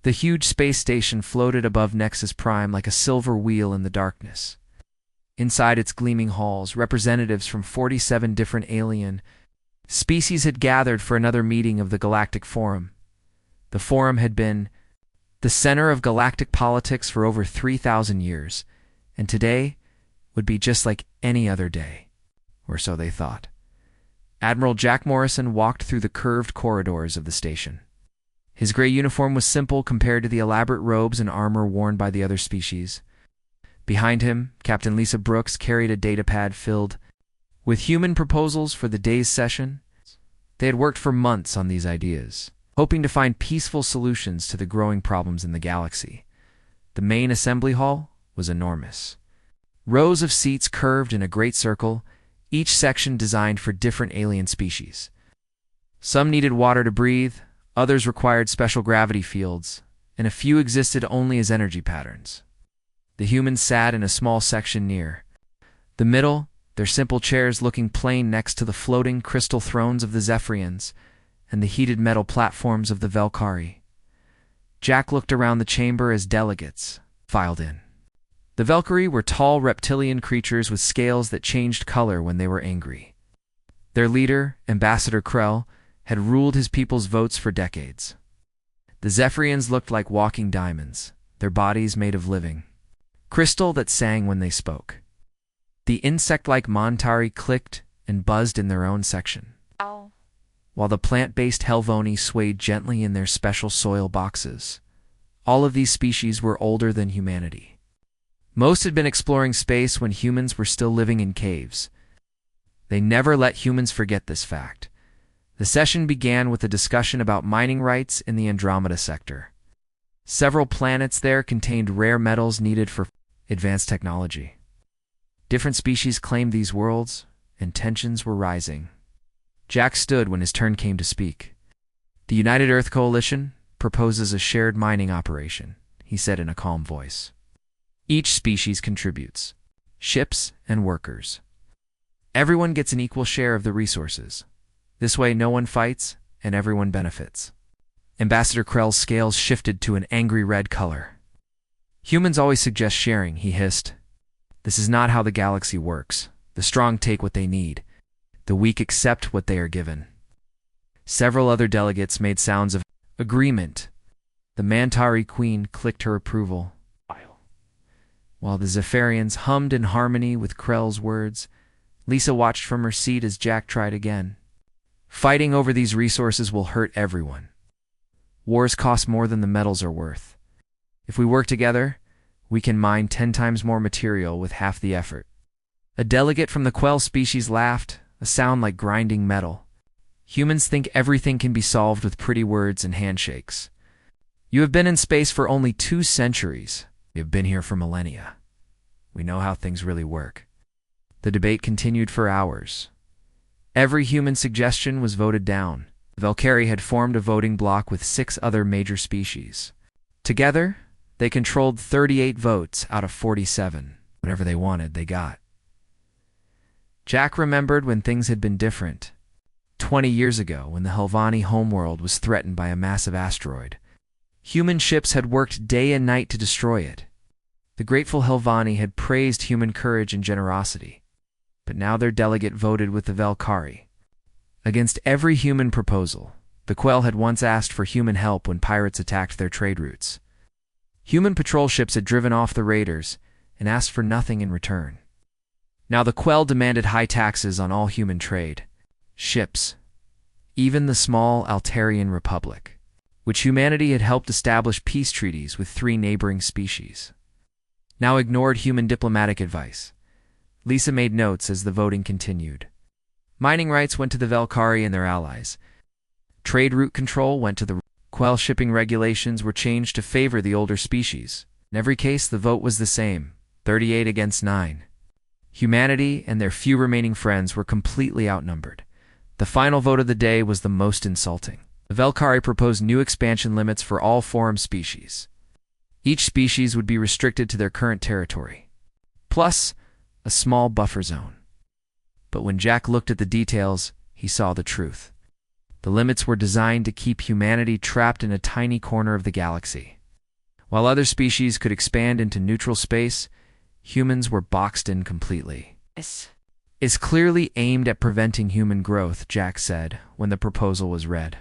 The huge space station floated above Nexus Prime like a silver wheel in the darkness. Inside its gleaming halls, representatives from 47 different alien species had gathered for another meeting of the Galactic Forum. The Forum had been the center of galactic politics for over 3,000 years, and today would be just like any other day, or so they thought. Admiral Jack Morrison walked through the curved corridors of the station. His gray uniform was simple compared to the elaborate robes and armor worn by the other species. Behind him, Captain Lisa Brooks carried a datapad filled with human proposals for the day's session. They had worked for months on these ideas, hoping to find peaceful solutions to the growing problems in the galaxy. The main assembly hall was enormous. Rows of seats curved in a great circle, each section designed for different alien species. Some needed water to breathe, others required special gravity fields, and a few existed only as energy patterns. The humans sat in a small section near the middle, their simple chairs looking plain next to the floating crystal thrones of the Zephyrians and the heated metal platforms of the Velkari. Jack looked around the chamber as delegates filed in. The Velkari were tall reptilian creatures with scales that changed color when they were angry. Their leader, Ambassador Krell, had ruled his people's votes for decades. The Zephyrians looked like walking diamonds, their bodies made of living crystal that sang when they spoke. The insect-like Montari clicked and buzzed in their own section, while the plant-based Helvoni swayed gently in their special soil boxes. All of these species were older than humanity. Most had been exploring space when humans were still living in caves. They never let humans forget this fact. The session began with a discussion about mining rights in the Andromeda sector. Several planets there contained rare metals needed for advanced technology. Different species claimed these worlds, and tensions were rising. Jack stood when his turn came to speak. The United Earth Coalition proposes a shared mining operation, he said in a calm voice. Each species contributes, ships and workers. Everyone gets an equal share of the resources. This way no one fights, and everyone benefits. Ambassador Krell's scales shifted to an angry red color. Humans always suggest sharing, he hissed. This is not how the galaxy works. The strong take what they need. The weak accept what they are given. Several other delegates made sounds of agreement. The Mantari Queen clicked her approval, while the Zephyrians hummed in harmony with Krell's words. Lisa watched from her seat as Jack tried again. Fighting over these resources will hurt everyone. Wars cost more than the metals are worth. If we work together, we can mine 10 times more material with half the effort. A delegate from the Quell species laughed, a sound like grinding metal. Humans think everything can be solved with pretty words and handshakes. You have been in space for only 2 centuries. We have been here for millennia. We know how things really work. The debate continued for hours. Every human suggestion was voted down. Velkari had formed a voting bloc with 6 other major species. Together, they controlled 38 votes out of 47. Whatever they wanted, they got. Jack remembered when things had been different. 20 years ago, when the Helvani homeworld was threatened by a massive asteroid. Human ships had worked day and night to destroy it. The grateful Helvani had praised human courage and generosity. But now their delegate voted with the Velkari. Against every human proposal, the Quell had once asked for human help when pirates attacked their trade routes. Human patrol ships had driven off the raiders and asked for nothing in return. Now the Quell demanded high taxes on all human trade, ships, even the small Altarian Republic, which humanity had helped establish peace treaties with 3 neighboring species. Now ignored human diplomatic advice. Lisa made notes as the voting continued. Mining rights went to the Velkari and their allies. Trade route control went to the Quell. Shipping regulations were changed to favor the older species. In every case, the vote was the same, 38 against 9. Humanity and their few remaining friends were completely outnumbered. The final vote of the day was the most insulting. The Velkari proposed new expansion limits for all forum species. Each species would be restricted to their current territory, plus a small buffer zone. But when Jack looked at the details, he saw the truth. The limits were designed to keep humanity trapped in a tiny corner of the galaxy. While other species could expand into neutral space, humans were boxed in completely. This Is clearly aimed at preventing human growth, Jack said when the proposal was read.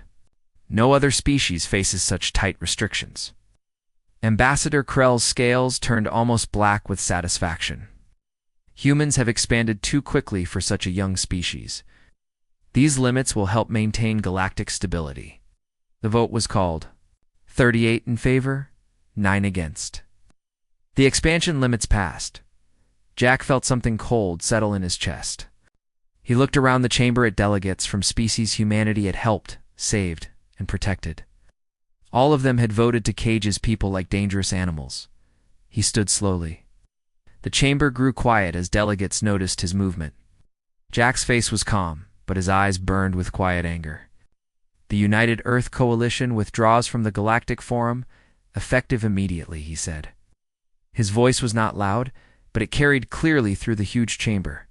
No other species faces such tight restrictions. Ambassador Krell's scales turned almost black with satisfaction. Humans have expanded too quickly for such a young species. These limits will help maintain galactic stability. The vote was called. 38 in favor, 9 against. The expansion limits passed. Jack felt something cold settle in his chest. He looked around the chamber at delegates from species humanity had helped, saved, and protected. All of them had voted to cage his people like dangerous animals. He stood slowly. The chamber grew quiet as delegates noticed his movement. Jack's face was calm, but his eyes burned with quiet anger. The United Earth Coalition withdraws from the Galactic Forum, effective immediately, he said. His voice was not loud, but it carried clearly through the huge chamber.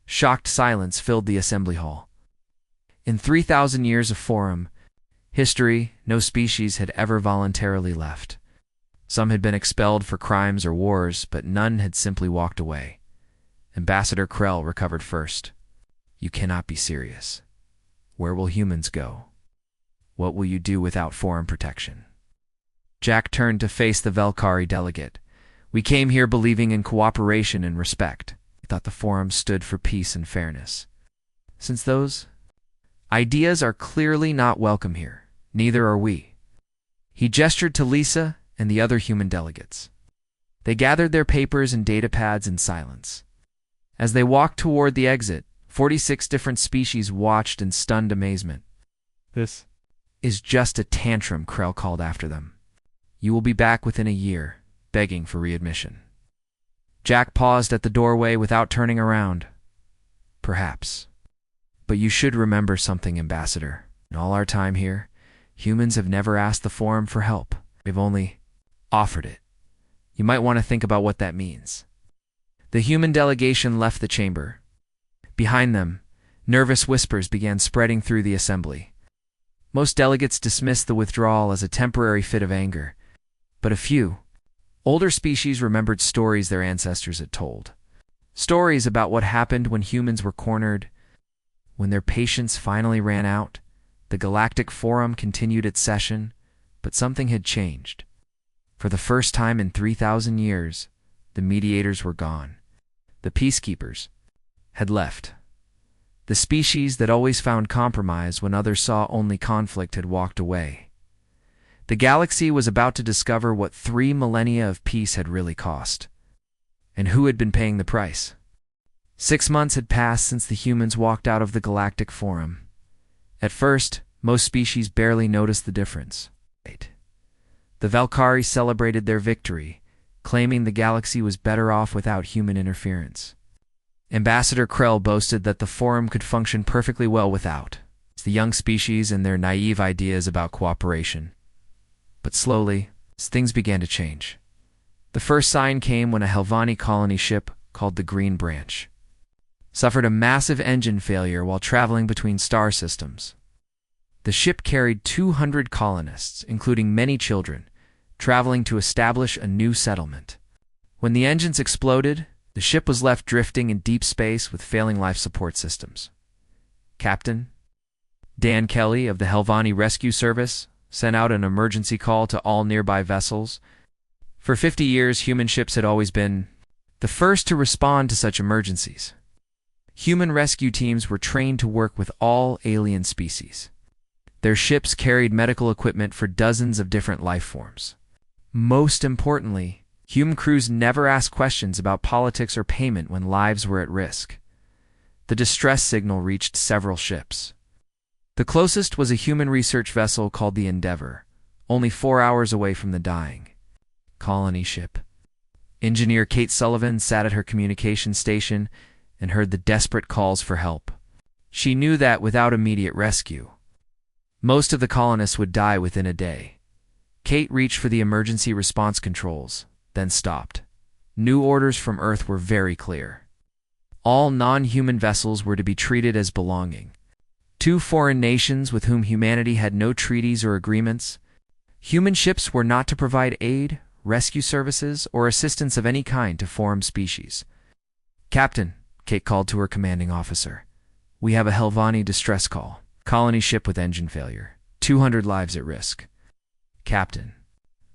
Shocked silence filled the assembly hall. In 3,000 years of Forum history, no species had ever voluntarily left. Some had been expelled for crimes or wars, but none had simply walked away. Ambassador Krell recovered first. You cannot be serious. Where will humans go? What will you do without foreign protection? Jack turned to face the Velkari delegate. We came here believing in cooperation and respect. He thought the Forum stood for peace and fairness. Since those ideas are clearly not welcome here, neither are we. He gestured to Lisa and the other human delegates. They gathered their papers and datapads in silence. As they walked toward the exit, 46 different species watched in stunned amazement. This is just a tantrum, Krell called after them. You will be back within a year, begging for readmission. Jack paused at the doorway without turning around. Perhaps. But you should remember something, Ambassador. In all our time here, humans have never asked the Forum for help. We've only offered it. You might want to think about what that means. The human delegation left the chamber. Behind them, nervous whispers began spreading through the assembly. Most delegates dismissed the withdrawal as a temporary fit of anger, but a few, older species remembered stories their ancestors had told. Stories about what happened when humans were cornered. When their patience finally ran out, the Galactic Forum continued its session, but something had changed. For the first time in 3,000 years, the mediators were gone. The peacekeepers had left. The species that always found compromise when others saw only conflict had walked away. The galaxy was about to discover what 3 millennia of peace had really cost. And who had been paying the price? 6 months had passed since the humans walked out of the Galactic Forum. At first, most species barely noticed the difference. The Velkari celebrated their victory, claiming the galaxy was better off without human interference. Ambassador Krell boasted that the Forum could function perfectly well without the young species and their naive ideas about cooperation. But slowly, things began to change. The first sign came when a Helvani colony ship, called the Green Branch, suffered a massive engine failure while traveling between star systems. The ship carried 200 colonists, including many children, traveling to establish a new settlement. When the engines exploded, the ship was left drifting in deep space with failing life support systems. Captain Dan Kelly of the Helvani Rescue Service sent out an emergency call to all nearby vessels. For 50 years, human ships had always been the first to respond to such emergencies. Human rescue teams were trained to work with all alien species. Their ships carried medical equipment for dozens of different life forms. Most importantly, human crews never asked questions about politics or payment when lives were at risk. The distress signal reached several ships. The closest was a human research vessel called the Endeavor, only 4 hours away from the dying colony ship. Engineer Kate Sullivan sat at her communication station and heard the desperate calls for help. She knew that without immediate rescue, most of the colonists would die within a day. Kate reached for the emergency response controls, then stopped. New orders from Earth were very clear. All non-human vessels were to be treated as belonging two foreign nations with whom humanity had no treaties or agreements. Human ships were not to provide aid, rescue services, or assistance of any kind to foreign species. "Captain," Kate called to her commanding officer, "we have a Helvani distress call. Colony ship with engine failure. 200 lives at risk." "Captain."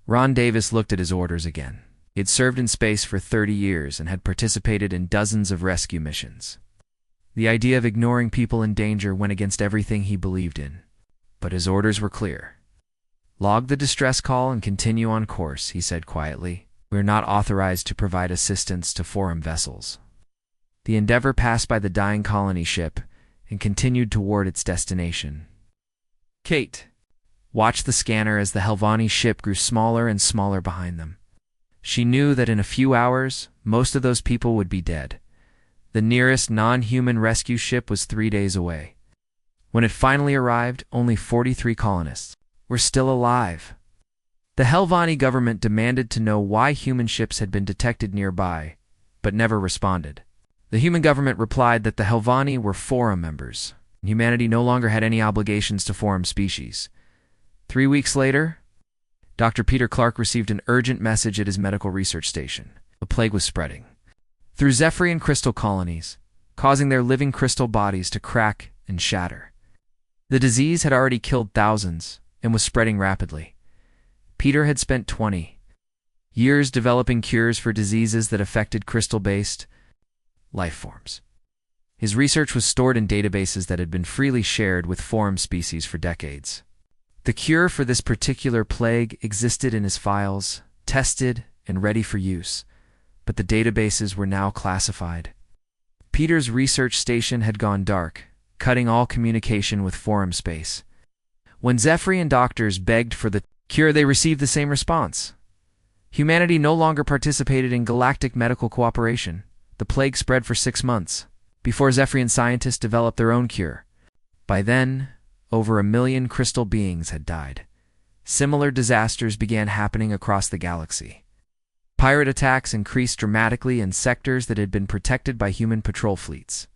Ron Davis looked at his orders again. He had served in space for 30 years and had participated in dozens of rescue missions. The idea of ignoring people in danger went against everything he believed in. But his orders were clear. "Log the distress call and continue on course," he said quietly. "We are not authorized to provide assistance to foreign vessels." The Endeavour passed by the dying colony ship and continued toward its destination. Kate watched the scanner as the Helvani ship grew smaller and smaller behind them. She knew that in a few hours, most of those people would be dead. The nearest non-human rescue ship was 3 days away. When it finally arrived, only 43 colonists were still alive. The Helvani government demanded to know why human ships had been detected nearby, but never responded. The human government replied that the Helvani were forum members, and humanity no longer had any obligations to forum species. 3 weeks later, Dr. Peter Clark received an urgent message at his medical research station. A plague was spreading through Zephyrian crystal colonies, causing their living crystal bodies to crack and shatter. The disease had already killed thousands and was spreading rapidly. Peter had spent 20 years developing cures for diseases that affected crystal-based life forms. His research was stored in databases that had been freely shared with forum species for decades. The cure for this particular plague existed in his files, tested and ready for use, but the databases were now classified. Peter's research station had gone dark, cutting all communication with forum space. When Zephyrian doctors begged for the cure, they received the same response. Humanity no longer participated in galactic medical cooperation. The plague spread for 6 months, before Zephyrian scientists developed their own cure. By then, over 1 million crystal beings had died. Similar disasters began happening across the galaxy. Pirate attacks increased dramatically in sectors that had been protected by human patrol fleets.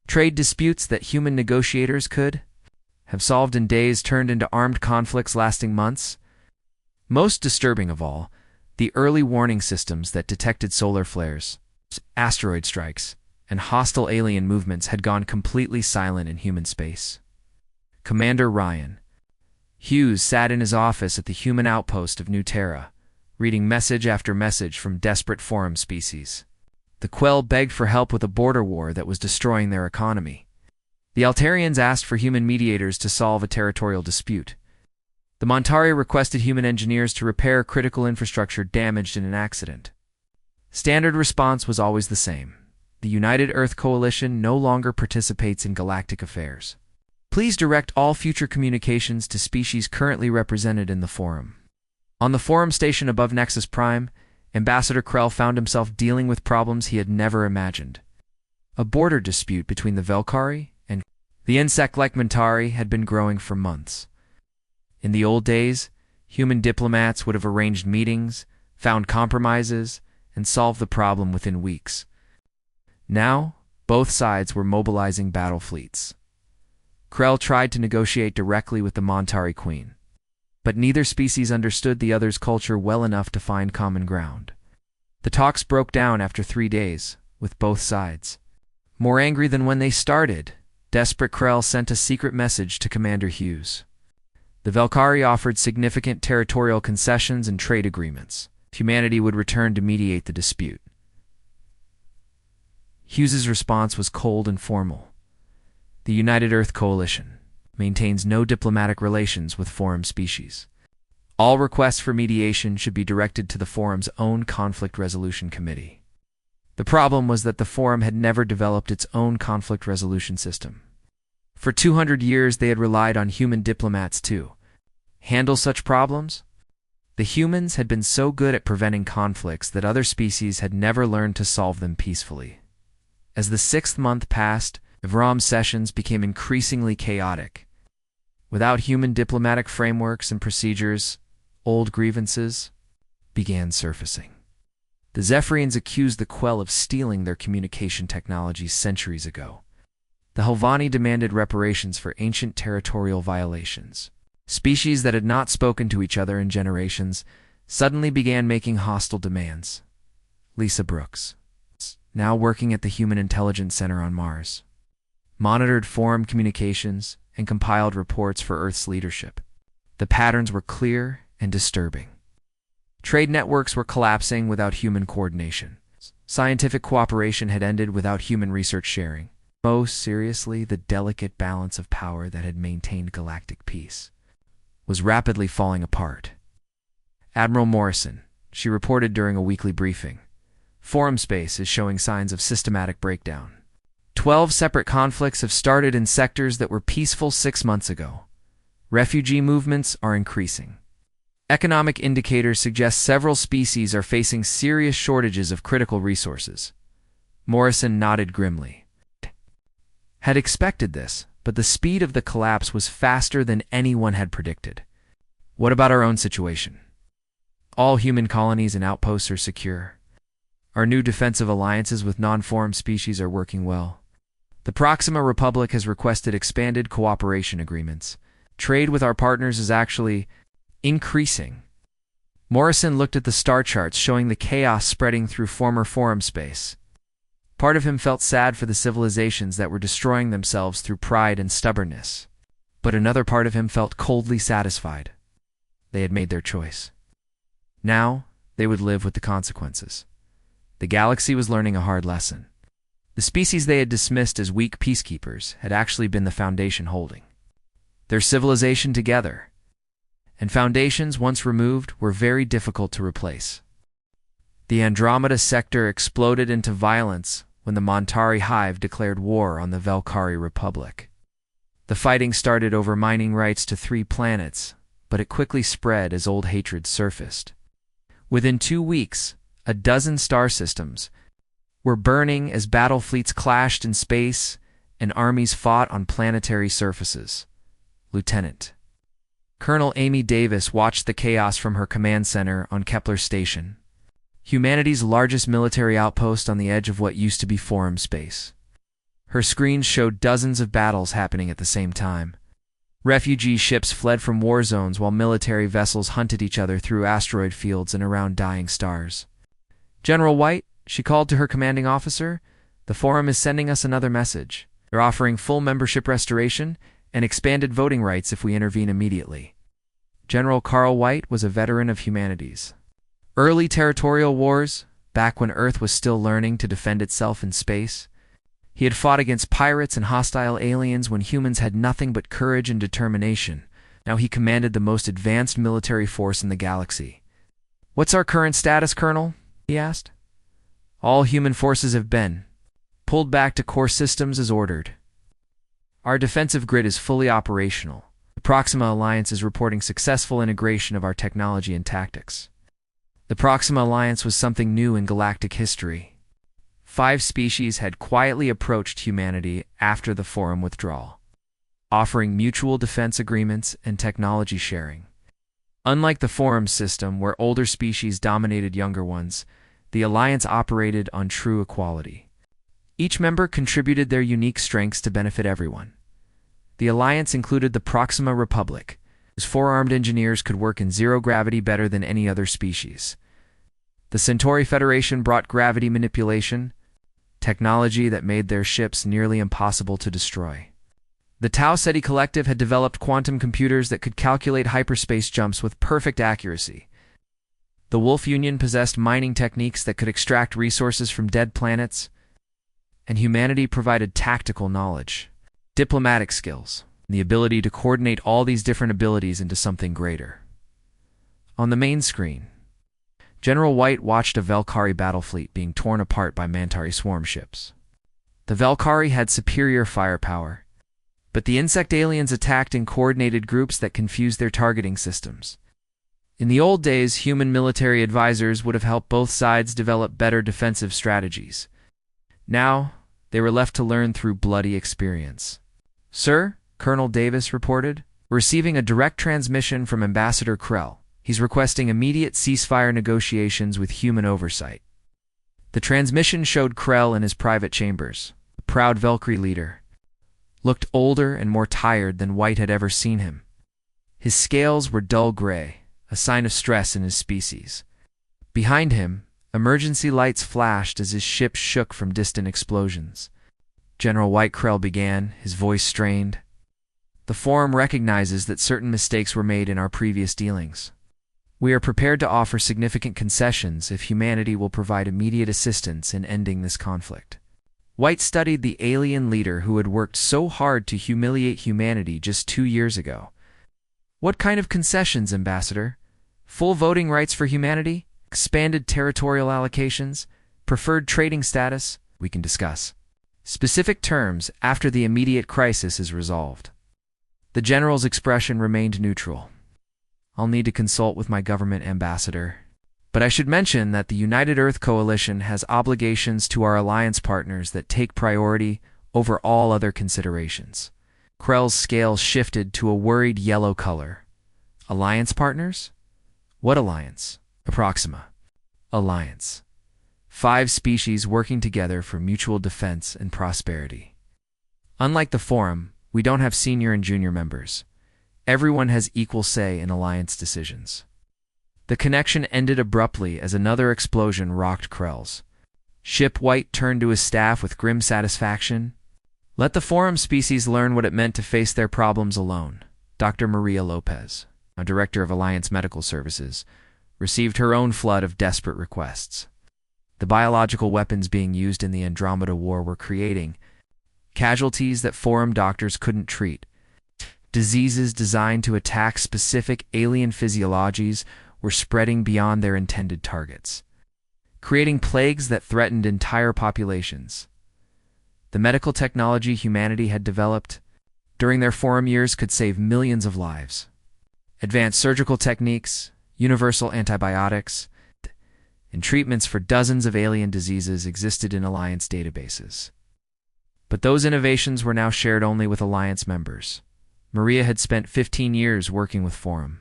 Trade disputes that human negotiators could have solved in days turned into armed conflicts lasting months. Most disturbing of all, the early warning systems that detected solar flares, asteroid strikes, and hostile alien movements had gone completely silent in human space. Commander Ryan Hughes sat in his office at the human outpost of New Terra, reading message after message from desperate forum species. The Quell begged for help with a border war that was destroying their economy. The Altarians asked for human mediators to solve a territorial dispute. The Montari requested human engineers to repair critical infrastructure damaged in an accident. Standard response was always the same. The United Earth Coalition no longer participates in galactic affairs. Please direct all future communications to species currently represented in the forum. On the forum station above Nexus Prime, Ambassador Krell found himself dealing with problems he had never imagined. A border dispute between the Velkari and the insect-like Montari had been growing for months. In the old days, human diplomats would have arranged meetings, found compromises, and solved the problem within weeks. Now, both sides were mobilizing battle fleets. Krell tried to negotiate directly with the Montari Queen, but neither species understood the other's culture well enough to find common ground. The talks broke down after 3 days, with both sides more angry than when they started. Desperate Krell sent a secret message to Commander Hughes. The Velkari offered significant territorial concessions and trade agreements if humanity would return to mediate the dispute. Hughes's response was cold and formal. The United Earth Coalition maintains no diplomatic relations with forum species. All requests for mediation should be directed to the forum's own conflict resolution committee. The problem was that the forum had never developed its own conflict resolution system. For 200 years they had relied on human diplomats to handle such problems. The humans had been so good at preventing conflicts that other species had never learned to solve them peacefully. As the 6th month passed, Ivram's sessions became increasingly chaotic. Without human diplomatic frameworks and procedures, old grievances began surfacing. The Zephyrians accused the Quell of stealing their communication technologies centuries ago. The Helvani demanded reparations for ancient territorial violations. Species that had not spoken to each other in generations suddenly began making hostile demands. Lisa Brooks, now working at the Human Intelligence Center on Mars, monitored forum communications and compiled reports for Earth's leadership. The patterns were clear and disturbing. Trade networks were collapsing without human coordination. Scientific cooperation had ended without human research sharing. Most seriously, the delicate balance of power that had maintained galactic peace was rapidly falling apart. Admiral Morrison, she reported during a weekly briefing, forum space is showing signs of systematic breakdown. 12 separate conflicts have started in sectors that were peaceful 6 months ago. Refugee movements are increasing. Economic indicators suggest several species are facing serious shortages of critical resources. Morrison nodded grimly. Had expected this, but the speed of the collapse was faster than anyone had predicted. What about our own situation? All human colonies and outposts are secure. Our new defensive alliances with non-forum species are working well. The Proxima Republic has requested expanded cooperation agreements. Trade with our partners is actually increasing. Morrison looked at the star charts showing the chaos spreading through former forum space. Part of him felt sad for the civilizations that were destroying themselves through pride and stubbornness. But another part of him felt coldly satisfied. They had made their choice. Now, they would live with the consequences. The galaxy was learning a hard lesson. The species they had dismissed as weak peacekeepers had actually been the Foundation holding their civilization together. And foundations, once removed, were very difficult to replace. The Andromeda sector exploded into violence when the Montari Hive declared war on the Valkyrie Republic. The fighting started over mining rights to 3 planets, but it quickly spread as old hatred surfaced. Within 2 weeks, a dozen star systems were burning as battle fleets clashed in space and armies fought on planetary surfaces. Lieutenant Colonel Amy Davis watched the chaos from her command center on Kepler Station, humanity's largest military outpost on the edge of what used to be forum space. Her screens showed dozens of battles happening at the same time. Refugee ships fled from war zones while military vessels hunted each other through asteroid fields and around dying stars. General White, she called to her commanding officer, the forum is sending us another message. They're offering full membership restoration and expanded voting rights if we intervene immediately. General Carl White was a veteran of humanities. Early territorial wars, back when Earth was still learning to defend itself in space. He had fought against pirates and hostile aliens when humans had nothing but courage and determination. Now he commanded the most advanced military force in the galaxy. "What's our current status, Colonel?" he asked. "All human forces have been pulled back to core systems as ordered. Our defensive grid is fully operational. The Proxima Alliance is reporting successful integration of our technology and tactics." The Proxima Alliance was something new in galactic history. 5 species had quietly approached humanity after the forum withdrawal, offering mutual defense agreements and technology sharing. Unlike the forum system where older species dominated younger ones, the Alliance operated on true equality. Each member contributed their unique strengths to benefit everyone. The Alliance included the Proxima Republic, whose 4-armed engineers could work in zero gravity better than any other species. The Centauri Federation brought gravity manipulation, technology that made their ships nearly impossible to destroy. The Tau Ceti Collective had developed quantum computers that could calculate hyperspace jumps with perfect accuracy. The Wolf Union possessed mining techniques that could extract resources from dead planets, and humanity provided tactical knowledge, diplomatic skills, and the ability to coordinate all these different abilities into something greater. On the main screen, General White watched a Valkyrie battle fleet being torn apart by Mantari swarm ships. The Valkyrie had superior firepower, but the insect aliens attacked in coordinated groups that confused their targeting systems. In the old days, human military advisors would have helped both sides develop better defensive strategies. Now, they were left to learn through bloody experience. "Sir," Colonel Davis reported, "receiving a direct transmission from Ambassador Krell. He's requesting immediate ceasefire negotiations with human oversight." The transmission showed Krell in his private chambers, a proud Valkyrie leader, looked older and more tired than White had ever seen him. His scales were dull gray, a sign of stress in his species. Behind him, emergency lights flashed as his ship shook from distant explosions. General White Krell began, his voice strained. The Forum recognizes that certain mistakes were made in our previous dealings. We are prepared to offer significant concessions if humanity will provide immediate assistance in ending this conflict. White studied the alien leader who had worked so hard to humiliate humanity just 2 years ago. What kind of concessions, Ambassador? Full voting rights for humanity? Expanded territorial allocations? Preferred trading status? We can discuss specific terms after the immediate crisis is resolved. The general's expression remained neutral. I'll need to consult with my government, Ambassador. But I should mention that the United Earth Coalition has obligations to our alliance partners that take priority over all other considerations. Krell's scales shifted to a worried yellow color. Alliance partners? What alliance? Proxima. Alliance. 5 species working together for mutual defense and prosperity. Unlike the Forum, we don't have senior and junior members. Everyone has equal say in alliance decisions. The connection ended abruptly as another explosion rocked Krell's ship. White turned to his staff with grim satisfaction. Let the Forum species learn what it meant to face their problems alone. Dr. Maria Lopez, a director of Alliance Medical Services, received her own flood of desperate requests. The biological weapons being used in the Andromeda War were creating casualties that Forum doctors couldn't treat. Diseases designed to attack specific alien physiologies were spreading beyond their intended targets, creating plagues that threatened entire populations. The medical technology humanity had developed during their Forum years could save millions of lives. Advanced surgical techniques, universal antibiotics, and treatments for dozens of alien diseases existed in Alliance databases. But those innovations were now shared only with Alliance members. Maria had spent 15 years working with Forum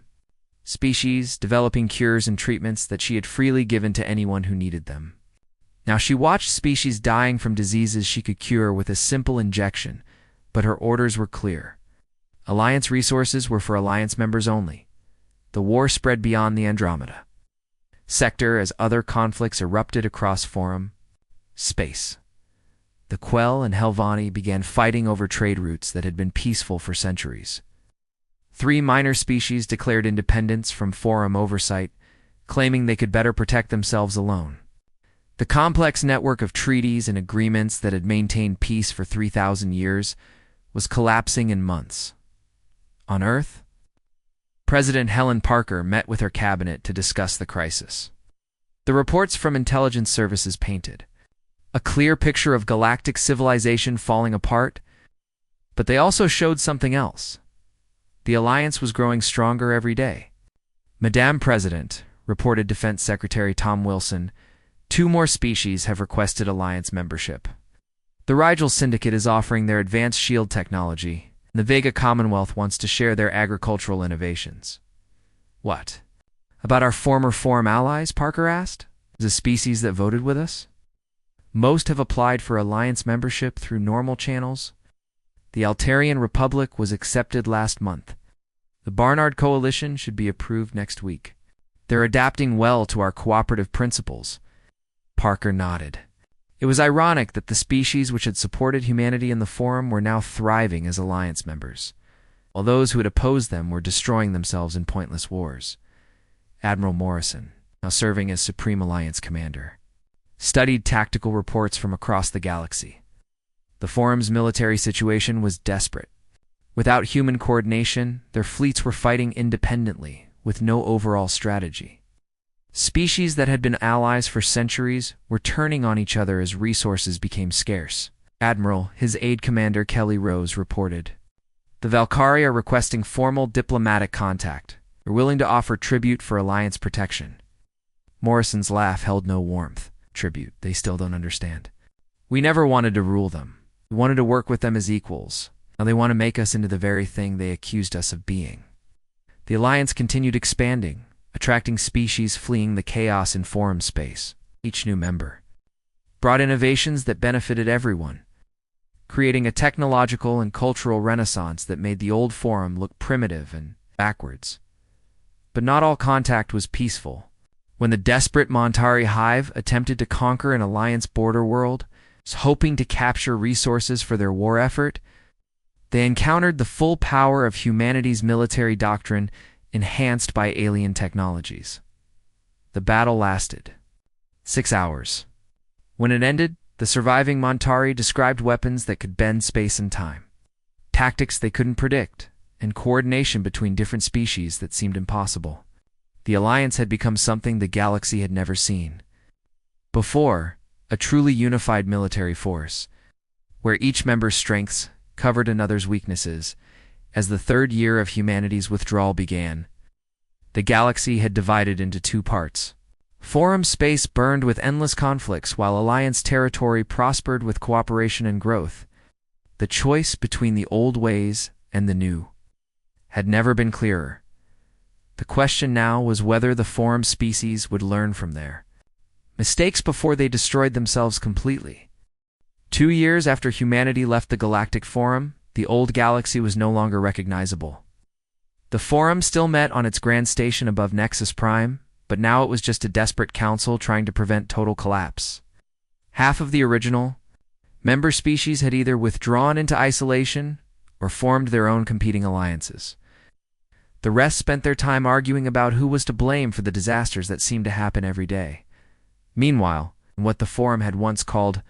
species, developing cures and treatments that she had freely given to anyone who needed them. Now she watched species dying from diseases she could cure with a simple injection, but her orders were clear. Alliance resources were for Alliance members only. The war spread beyond the Andromeda sector as other conflicts erupted across Forum space. The Quell and Helvani began fighting over trade routes that had been peaceful for centuries. 3 minor species declared independence from Forum oversight, claiming they could better protect themselves alone. The complex network of treaties and agreements that had maintained peace for 3,000 years was collapsing in months. On Earth, President Helen Parker met with her cabinet to discuss the crisis. The reports from intelligence services painted a clear picture of galactic civilization falling apart, but they also showed something else. The Alliance was growing stronger every day. Madame President, reported Defense Secretary Tom Wilson, 2 more species have requested Alliance membership. The Rigel Syndicate is offering their advanced shield technology, and the Vega Commonwealth wants to share their agricultural innovations. What? About our former Forum allies? Parker asked. The species that voted with us? Most have applied for Alliance membership through normal channels. The Altarian Republic was accepted last month. The Barnard Coalition should be approved next week. They're adapting well to our cooperative principles. Parker nodded. It was ironic that the species which had supported humanity in the Forum were now thriving as Alliance members, while those who had opposed them were destroying themselves in pointless wars. Admiral Morrison, now serving as Supreme Alliance Commander, studied tactical reports from across the galaxy. The Forum's military situation was desperate. Without human coordination, their fleets were fighting independently, with no overall strategy. Species that had been allies for centuries were turning on each other as resources became scarce. Admiral, his aide commander Kelly Rose, reported. The Valkyrie are requesting formal diplomatic contact. They're willing to offer tribute for Alliance protection. Morrison's laugh held no warmth. Tribute, they still don't understand. We never wanted to rule them. We wanted to work with them as equals. Now they want to make us into the very thing they accused us of being. The Alliance continued expanding, attracting species fleeing the chaos in Forum space. Each new member brought innovations that benefited everyone. creating a technological and cultural renaissance that made the old forum look primitive and backwards. But not all contact was peaceful. When the desperate Montari Hive attempted to conquer an Alliance border world, hoping to capture resources for their war effort, they encountered the full power of humanity's military doctrine enhanced by alien technologies. The battle lasted 6 hours. When it ended, the surviving Montari described weapons that could bend space and time, tactics they couldn't predict, and coordination between different species that seemed impossible. The Alliance had become something the galaxy had never seen before, a truly unified military force, where each member's strengths covered another's weaknesses. As the third year of humanity's withdrawal began, the galaxy had divided into two parts. Forum space burned with endless conflicts, while Alliance territory prospered with cooperation and growth. The choice between the old ways and the new had never been clearer. The question now was whether the Forum species would learn from their mistakes before they destroyed themselves completely. 2 years after humanity left the Galactic Forum, the old galaxy was no longer recognizable. The Forum still met on its grand station above Nexus Prime, but now it was just a desperate council trying to prevent total collapse. Half of the original member species had either withdrawn into isolation or formed their own competing alliances. The rest spent their time arguing about who was to blame for the disasters that seemed to happen every day. Meanwhile, in what the Forum had once called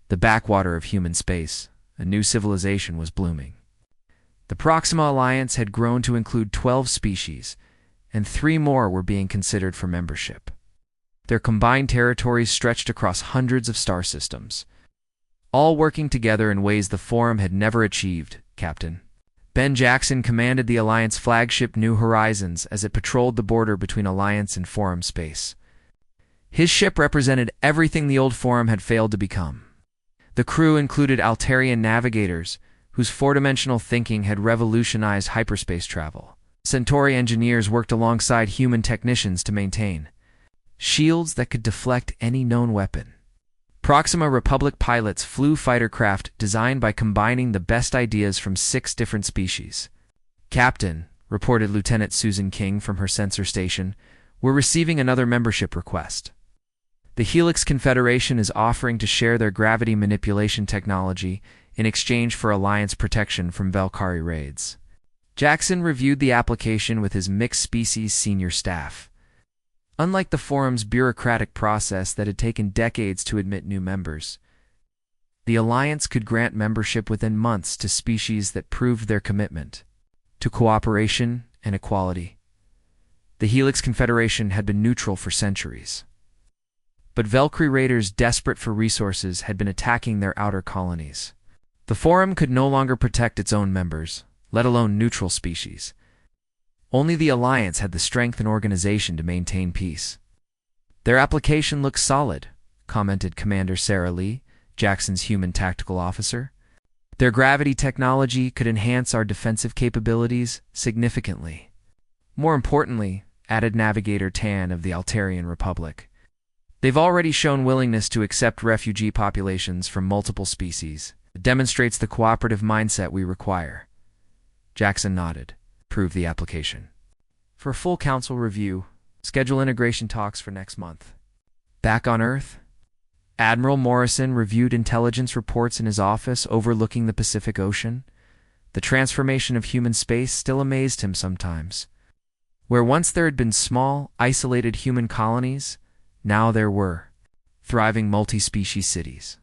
the backwater of human space, a new civilization was blooming. The Proxima Alliance had grown to include 12 species, and 3 more were being considered for membership. Their combined territories stretched across hundreds of star systems, all working together in ways the Forum had never achieved. Captain Ben Jackson commanded the Alliance flagship New Horizons as it patrolled the border between Alliance and Forum space. His ship represented everything the old Forum had failed to become. The crew included Altarian navigators, whose four-dimensional thinking had revolutionized hyperspace travel. Centauri engineers worked alongside human technicians to maintain shields that could deflect any known weapon. Proxima Republic pilots flew fighter craft designed by combining the best ideas from 6 different species. Captain, reported Lieutenant Susan King from her sensor station, we're receiving another membership request. The Helix Confederation is offering to share their gravity manipulation technology in exchange for Alliance protection from Valkyrie raids. Jackson reviewed the application with his mixed-species senior staff. Unlike the Forum's bureaucratic process that had taken decades to admit new members, the Alliance could grant membership within months to species that proved their commitment to cooperation and equality. The Helix Confederation had been neutral for centuries, but Valkyrie raiders desperate for resources had been attacking their outer colonies. The Forum could no longer protect its own members, let alone neutral species. Only the Alliance had the strength and organization to maintain peace. Their application looks solid, commented Commander Sarah Lee, Jackson's human tactical officer. Their gravity technology could enhance our defensive capabilities significantly. More importantly, added Navigator Tan of the Altarian Republic, they've already shown willingness to accept refugee populations from multiple species. It demonstrates the cooperative mindset we require. Jackson nodded. Approve the application. For a full council review, schedule integration talks for next month. Back on Earth, Admiral Morrison reviewed intelligence reports in his office overlooking the Pacific Ocean. The transformation of human space still amazed him sometimes. Where once there had been small, isolated human colonies, now there were thriving multi-species cities.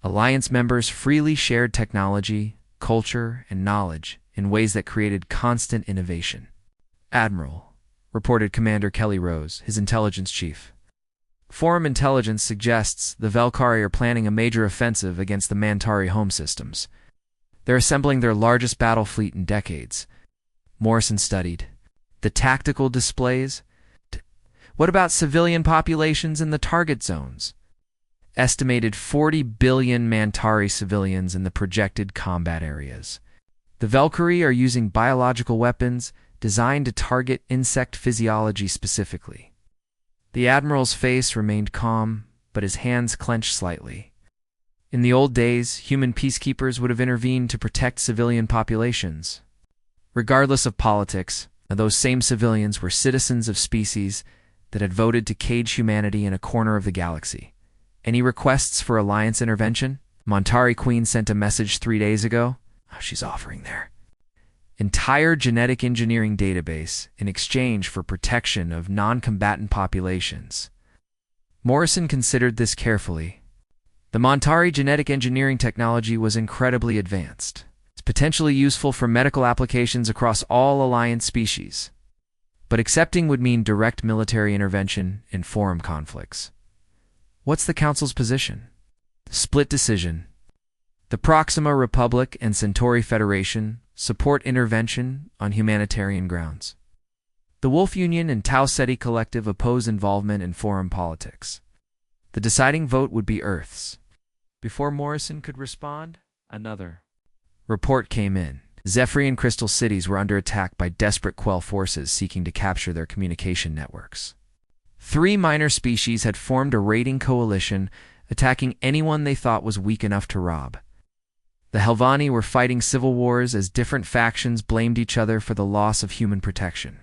Alliance members freely shared technology, culture, and knowledge in ways that created constant innovation. Admiral, reported Commander Kelly Rose, his intelligence chief. Forum intelligence suggests the Valkyrie are planning a major offensive against the Mantari home systems. They're assembling their largest battle fleet in decades. Morrison studied the tactical displays. What about civilian populations in the target zones? Estimated 40 billion Mantari civilians in the projected combat areas. The Valkyrie are using biological weapons designed to target insect physiology specifically. The Admiral's face remained calm, but his hands clenched slightly. In the old days, human peacekeepers would have intervened to protect civilian populations. Regardless of politics, those same civilians were citizens of species that had voted to cage humanity in a corner of the galaxy. Any requests for Alliance intervention? Montari Queen sent a message 3 days ago. Oh, she's offering their entire genetic engineering database in exchange for protection of non-combatant populations. Morrison considered this carefully. The Montari genetic engineering technology was incredibly advanced. It's potentially useful for medical applications across all Alliance species. But accepting would mean direct military intervention in forum conflicts. What's the Council's position? Split decision. The Proxima Republic and Centauri Federation support intervention on humanitarian grounds. The Wolf Union and Tau Ceti Collective oppose involvement in foreign politics. The deciding vote would be Earth's. Before Morrison could respond, another report came in. Zephyrian Crystal cities were under attack by desperate Quell forces seeking to capture their communication networks. 3 minor species had formed a raiding coalition, attacking anyone they thought was weak enough to rob. The Helvani were fighting civil wars as different factions blamed each other for the loss of human protection.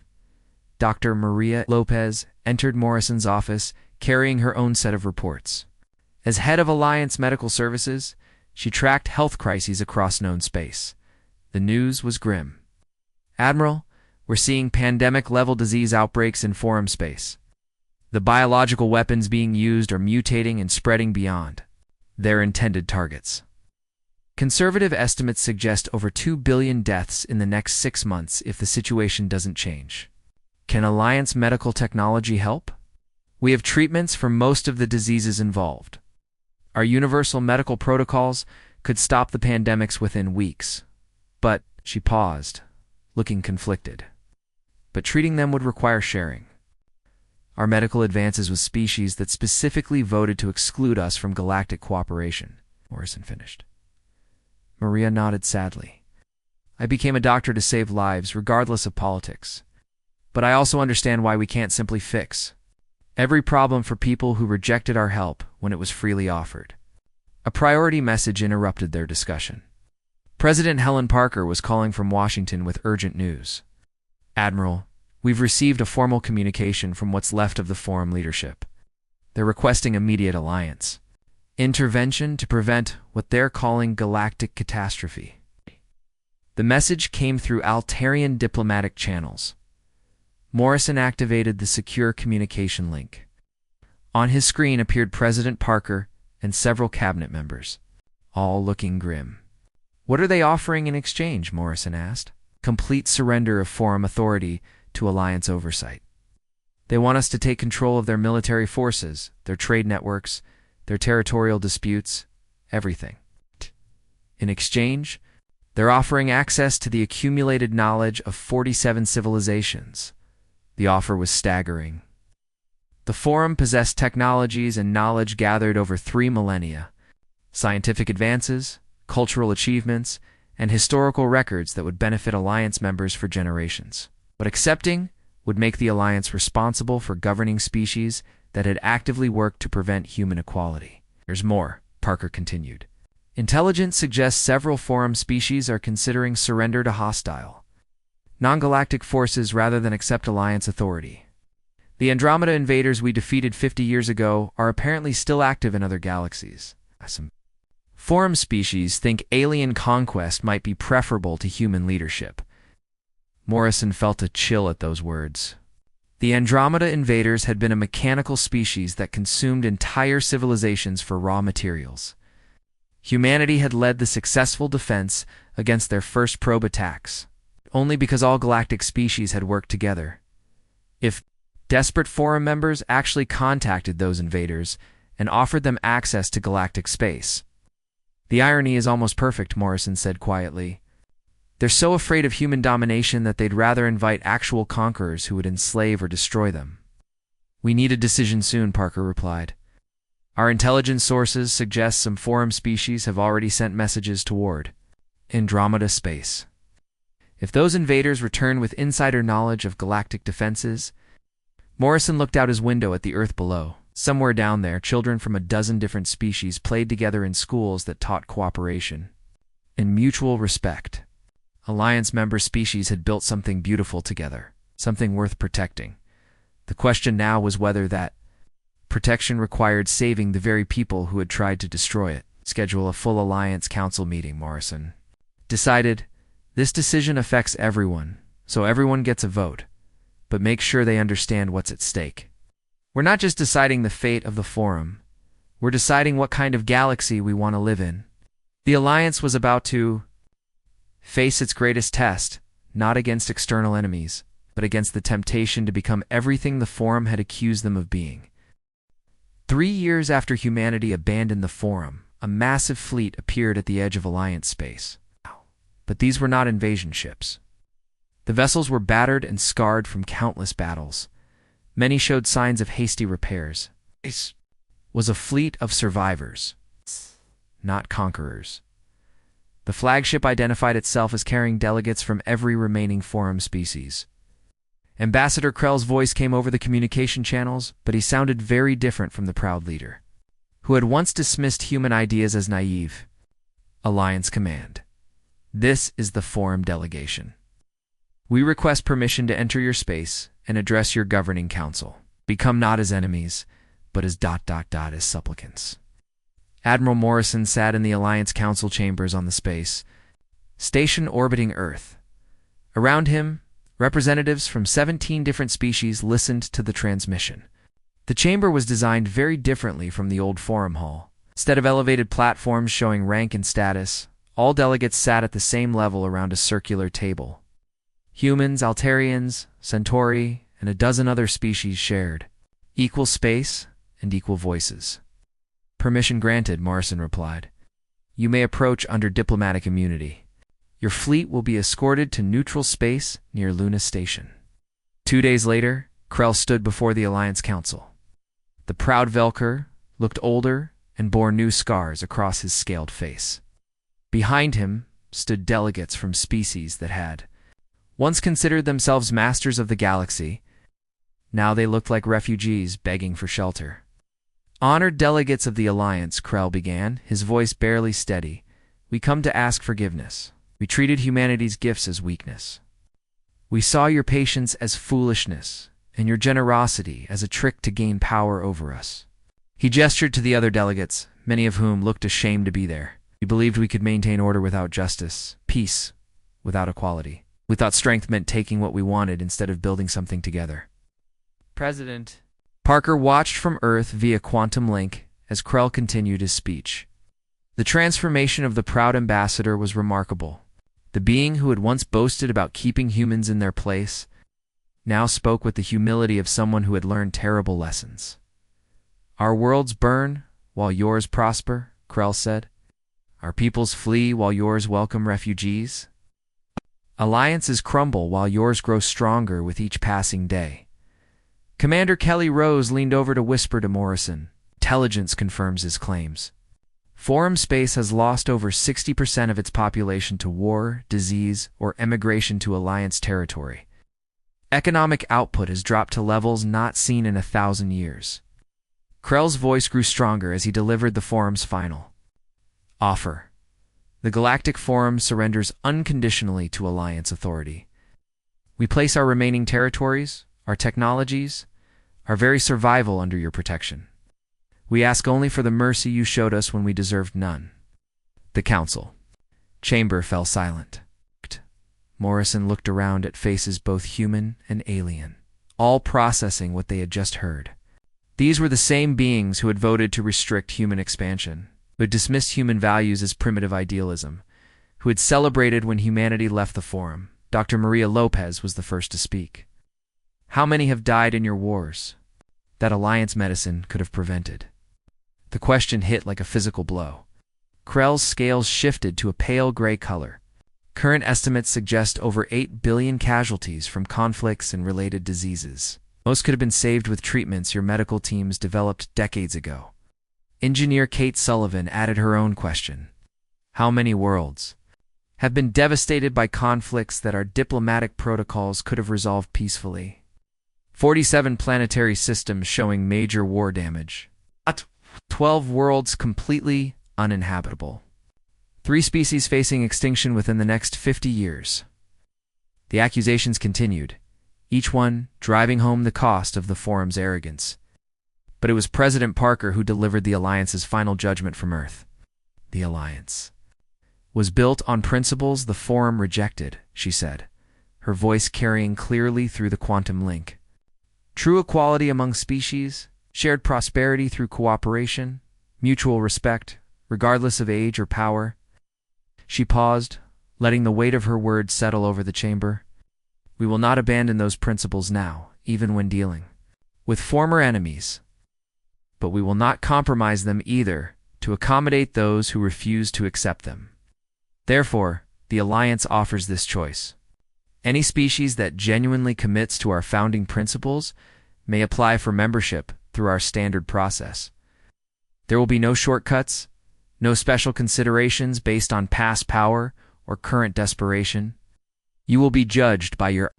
Dr. Maria Lopez entered Morrison's office, carrying her own set of reports. As head of Alliance Medical Services, she tracked health crises across known space. The news was grim. Admiral, we're seeing pandemic-level disease outbreaks in forum space. The biological weapons being used are mutating and spreading beyond their intended targets. Conservative estimates suggest over 2 billion deaths in the next 6 months if the situation doesn't change. Can Alliance medical technology help? We have treatments for most of the diseases involved. Our universal medical protocols could stop the pandemics within weeks. But, she paused, looking conflicted. But treating them would require sharing. Our medical advances with species that specifically voted to exclude us from galactic cooperation, Morrison finished. Maria nodded sadly. I became a doctor to save lives, regardless of politics. But I also understand why we can't simply fix every problem for people who rejected our help when it was freely offered. A priority message interrupted their discussion. President Helen Parker was calling from Washington with urgent news. Admiral, we've received a formal communication from what's left of the forum leadership. They're requesting immediate alliance. Intervention to prevent what they're calling galactic catastrophe. The message came through Altarian diplomatic channels. Morrison activated the secure communication link. On his screen appeared President Parker and several cabinet members, all looking grim. What are they offering in exchange? Morrison asked. Complete surrender of forum authority to Alliance oversight. They want us to take control of their military forces, their trade networks, their territorial disputes, everything. In exchange, they're offering access to the accumulated knowledge of 47 civilizations. The offer was staggering. The forum possessed technologies and knowledge gathered over 3 millennia, scientific advances, cultural achievements, and historical records that would benefit Alliance members for generations. But accepting would make the Alliance responsible for governing species that had actively worked to prevent human equality. There's more, Parker continued. Intelligence suggests several forum species are considering surrender to hostile non-galactic forces rather than accept Alliance authority. The Andromeda invaders we defeated 50 years ago are apparently still active in other galaxies. Some forum species think alien conquest might be preferable to human leadership. Morrison felt a chill at those words. The Andromeda invaders had been a mechanical species that consumed entire civilizations for raw materials. Humanity had led the successful defense against their first probe attacks, only because all galactic species had worked together. If desperate forum members actually contacted those invaders and offered them access to galactic space. The irony is almost perfect, Morrison said quietly. They're so afraid of human domination that they'd rather invite actual conquerors who would enslave or destroy them. We need a decision soon, Parker replied. Our intelligence sources suggest some forum species have already sent messages toward Andromeda space. If those invaders return with insider knowledge of galactic defenses, Morrison looked out his window at the Earth below. Somewhere down there, children from a dozen different species played together in schools that taught cooperation and mutual respect. Alliance member species had built something beautiful together, something worth protecting. The question now was whether that protection required saving the very people who had tried to destroy it. Schedule a full Alliance Council meeting, Morrison decided. This decision affects everyone, so everyone gets a vote, but make sure they understand what's at stake. We're not just deciding the fate of the Forum, we're deciding what kind of galaxy we want to live in. The Alliance was about to face its greatest test, not against external enemies, but against the temptation to become everything the Forum had accused them of being. 3 years after humanity abandoned the Forum, a massive fleet appeared at the edge of Alliance space. But these were not invasion ships. The vessels were battered and scarred from countless battles. Many showed signs of hasty repairs. It was a fleet of survivors, not conquerors. The flagship identified itself as carrying delegates from every remaining Forum species. Ambassador Krell's voice came over the communication channels, but he sounded very different from the proud leader, who had once dismissed human ideas as naive. Alliance Command. This is the Forum delegation. We request permission to enter your space and address your governing council. Become not as enemies, but as ... as supplicants. Admiral Morrison sat in the Alliance Council chambers on the space station orbiting Earth. Around him, representatives from 17 different species listened to the transmission. The chamber was designed very differently from the old Forum hall. Instead of elevated platforms showing rank and status, all delegates sat at the same level around a circular table. Humans, Altarians, Centauri, and a dozen other species shared equal space and equal voices. Permission granted, Morrison replied. You may approach under diplomatic immunity. Your fleet will be escorted to neutral space near Luna Station. 2 days later, Krell stood before the Alliance Council. The proud Velker looked older and bore new scars across his scaled face. Behind him stood delegates from species that had once considered themselves masters of the galaxy. Now they looked like refugees begging for shelter. Honored delegates of the Alliance, Krell began, his voice barely steady. We come to ask forgiveness. We treated humanity's gifts as weakness. We saw your patience as foolishness, and your generosity as a trick to gain power over us. He gestured to the other delegates, many of whom looked ashamed to be there. We believed we could maintain order without justice, peace without equality. We thought strength meant taking what we wanted instead of building something together. President Parker watched from Earth via quantum link as Krell continued his speech. The transformation of the proud ambassador was remarkable. The being who had once boasted about keeping humans in their place now spoke with the humility of someone who had learned terrible lessons. Our worlds burn while yours prosper, Krell said. Our peoples flee while yours welcome refugees. Alliances crumble while yours grow stronger with each passing day. Commander Kelly Rose leaned over to whisper to Morrison. Intelligence confirms his claims. Forum space has lost over 60% of its population to war, disease, or emigration to Alliance territory. Economic output has dropped to levels not seen in 1,000 years. Krell's voice grew stronger as he delivered the Forum's final offer. The Galactic Forum surrenders unconditionally to Alliance authority. We place our remaining territories, our technologies, our very survival under your protection. We ask only for the mercy you showed us when we deserved none. The council chamber fell silent. Morrison looked around at faces both human and alien, all processing what they had just heard. These were the same beings who had voted to restrict human expansion, who had dismissed human values as primitive idealism, who had celebrated when humanity left the Forum. Dr. Maria Lopez was the first to speak. How many have died in your wars that Alliance medicine could have prevented? The question hit like a physical blow. Krell's scales shifted to a pale gray color. Current estimates suggest over 8 billion casualties from conflicts and related diseases. Most could have been saved with treatments your medical teams developed decades ago. Engineer Kate Sullivan added her own question. How many worlds have been devastated by conflicts that our diplomatic protocols could have resolved peacefully? 47 planetary systems showing major war damage. 12 worlds completely uninhabitable. 3 species facing extinction within the next 50 years. The accusations continued, each one driving home the cost of the Forum's arrogance. But it was President Parker who delivered the Alliance's final judgment from Earth. The Alliance was built on principles the Forum rejected, she said, her voice carrying clearly through the quantum link. True equality among species, shared prosperity through cooperation, mutual respect, regardless of age or power. She paused, letting the weight of her words settle over the chamber. We will not abandon those principles now, even when dealing with former enemies. But we will not compromise them either to accommodate those who refuse to accept them. Therefore, the Alliance offers this choice. Any species that genuinely commits to our founding principles may apply for membership through our standard process. There will be no shortcuts, no special considerations based on past power or current desperation. You will be judged by your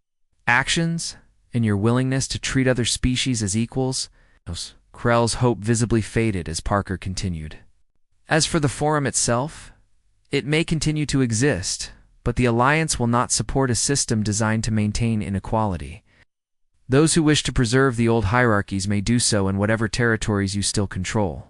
actions and your willingness to treat other species as equals. Krell's hope visibly faded as Parker continued. As for the Forum itself, it may continue to exist, but the Alliance will not support a system designed to maintain inequality. Those who wish to preserve the old hierarchies may do so in whatever territories you still control.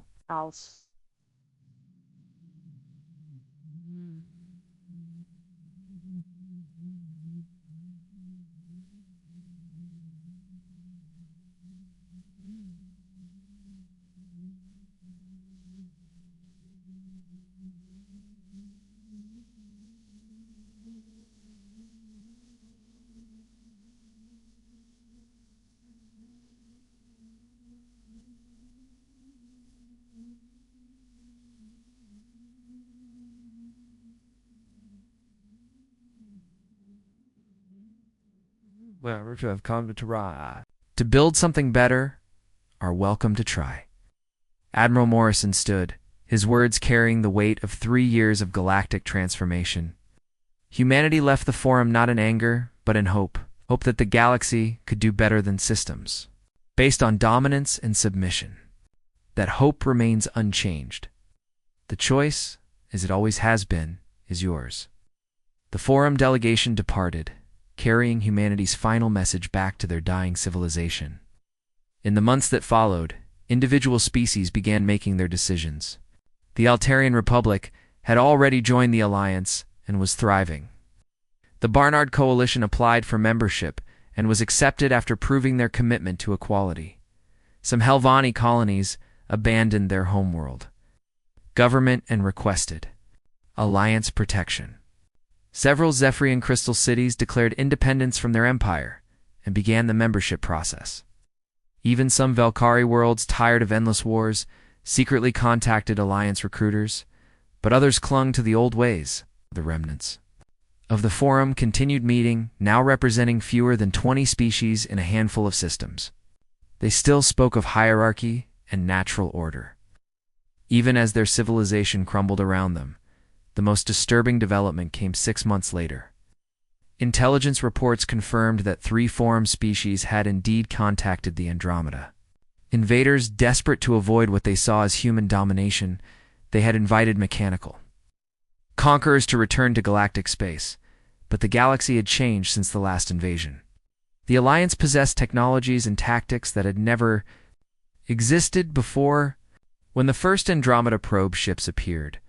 Have come to try. To build something better, are welcome to try. Admiral Morrison stood, his words carrying the weight of 3 years of galactic transformation. Humanity left the Forum not in anger, but in hope. Hope that the galaxy could do better than systems, based on dominance and submission. That hope remains unchanged. The choice, as it always has been, is yours. The Forum delegation departed, carrying humanity's final message back to their dying civilization. In the months that followed, individual species began making their decisions. The Altarian Republic had already joined the Alliance and was thriving. The Barnard Coalition applied for membership and was accepted after proving their commitment to equality. Some Helvani colonies abandoned their homeworld. Government and requested Alliance protection. Several Zephyrian crystal cities declared independence from their empire and began the membership process. Even some Velkari worlds, tired of endless wars, secretly contacted Alliance recruiters, but others clung to the old ways. The remnants of the Forum continued meeting, now representing fewer than 20 species in a handful of systems. They still spoke of hierarchy and natural order. Even as their civilization crumbled around them, the most disturbing development came 6 months later. Intelligence reports confirmed that 3 Forum species had indeed contacted the Andromeda. Invaders, desperate to avoid what they saw as human domination, they had invited mechanical conquerors to return to galactic space, but the galaxy had changed since the last invasion. The Alliance possessed technologies and tactics that had never existed before. When the first Andromeda probe ships appeared,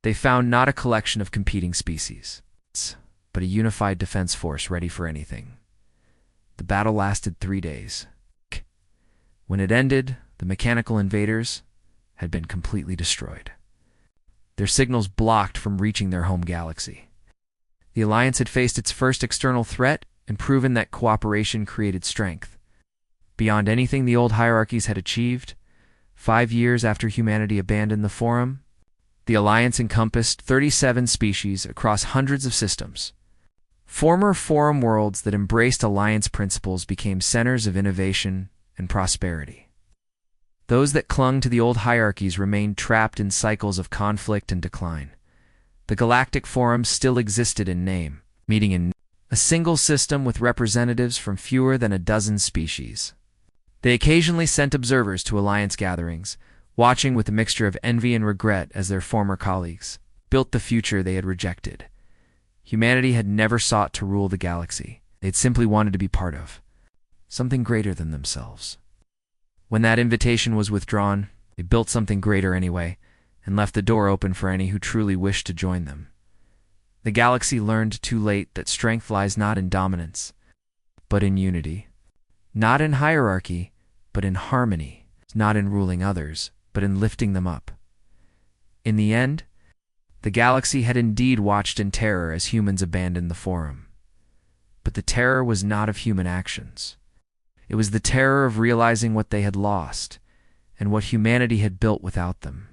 they found not a collection of competing species, but a unified defense force ready for anything. The battle lasted 3 days. When it ended, the mechanical invaders had been completely destroyed, their signals blocked from reaching their home galaxy. The Alliance had faced its first external threat and proven that cooperation created strength. Beyond anything the old hierarchies had achieved, 5 years after humanity abandoned the Forum, the Alliance encompassed 37 species across hundreds of systems. Former Forum worlds that embraced Alliance principles became centers of innovation and prosperity. Those that clung to the old hierarchies remained trapped in cycles of conflict and decline. The Galactic Forum still existed in name, meeting in a single system with representatives from fewer than a dozen species. They occasionally sent observers to alliance gatherings, watching with a mixture of envy and regret as their former colleagues built the future they had rejected. Humanity had never sought to rule the galaxy. They'd simply wanted to be part of something greater than themselves. When that invitation was withdrawn, they built something greater anyway, and left the door open for any who truly wished to join them. The galaxy learned too late that strength lies not in dominance, but in unity. Not in hierarchy, but in harmony. Not in ruling others, but in lifting them up. In the end, the galaxy had indeed watched in terror as humans abandoned the Forum. But the terror was not of human actions. It was the terror of realizing what they had lost, and what humanity had built without them.